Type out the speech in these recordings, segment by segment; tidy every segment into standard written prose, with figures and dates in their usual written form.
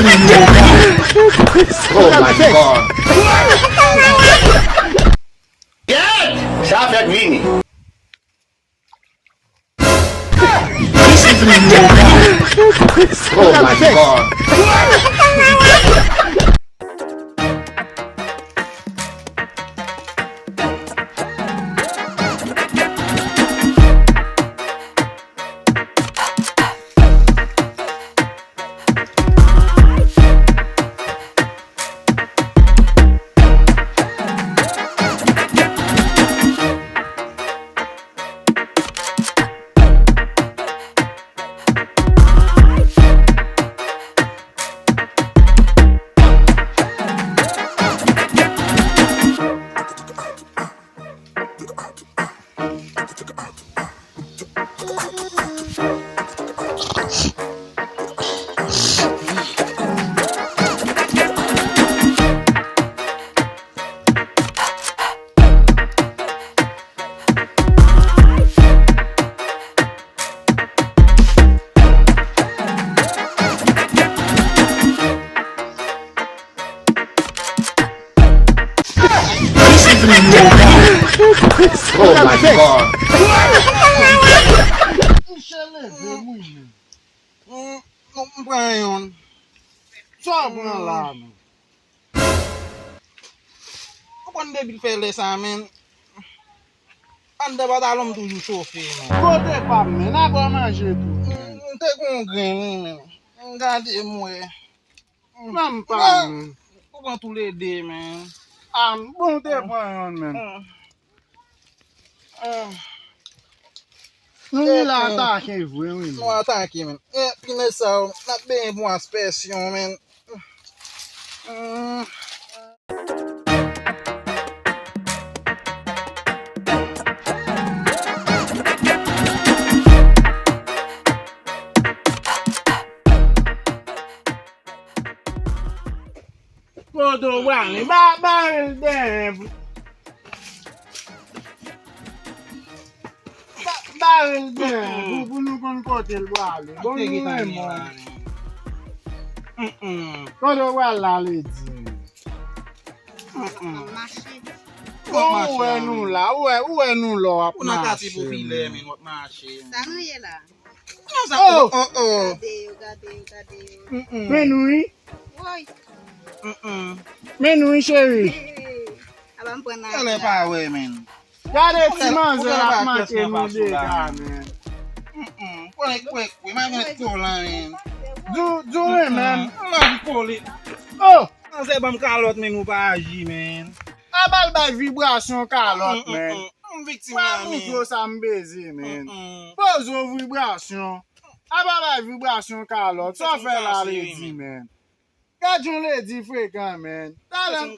Oh my God. Yeah! Sabi vini. Oh my God. Oh my God. Brian, só lá, mano. Quando ele fez ça, man, anda badalom toujours chauffé, man. Kote pa men, a bo manje tou. Te kon gren, man. Regardez-moi. Nam pa men. Comment tous les deux, man? Am, bon te pa yon men. Nou yi la atake vwe men. Não ataque, man. Pine sa, na bem boa inspeção, man. Koto wani, ba el den. Ba el den, pou nou kon kote l wale. Bon nou men mon. Koto wale la le di. Ou e nou la, ou e nou la ap Ou nan kati mache. pou file, man, wap mache. Sa nou ye la? Oh! Gade yo. Menoui? Woy. Menoui chéri. Aba mpwen nan. Elle pa we, man. Gade ti manze Ou ap gade mache ba nou de kesman pa ka sou men. Kwek, man met kou lan, man. Dou e men. Lan poli. Oh! An se bam kalot men ou pa aji, man. A bal bay vibrasyon kalot men. Victime Kwa la, mout man. yo sa mbeze men. Poz yo vibrasyon. A bal bay vibrasyon kalot. So fe la le di men. Kajon le di frekan men. Talem.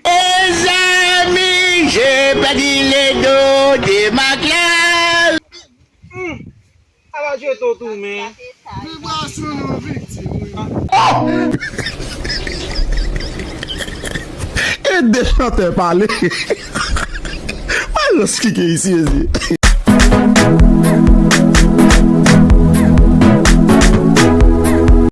Les amis, j'ai perdu les dos de ma classe. Aba jwe to tou, man. Vibrasyon nou victime. E de chante pale. Olha os que é isso,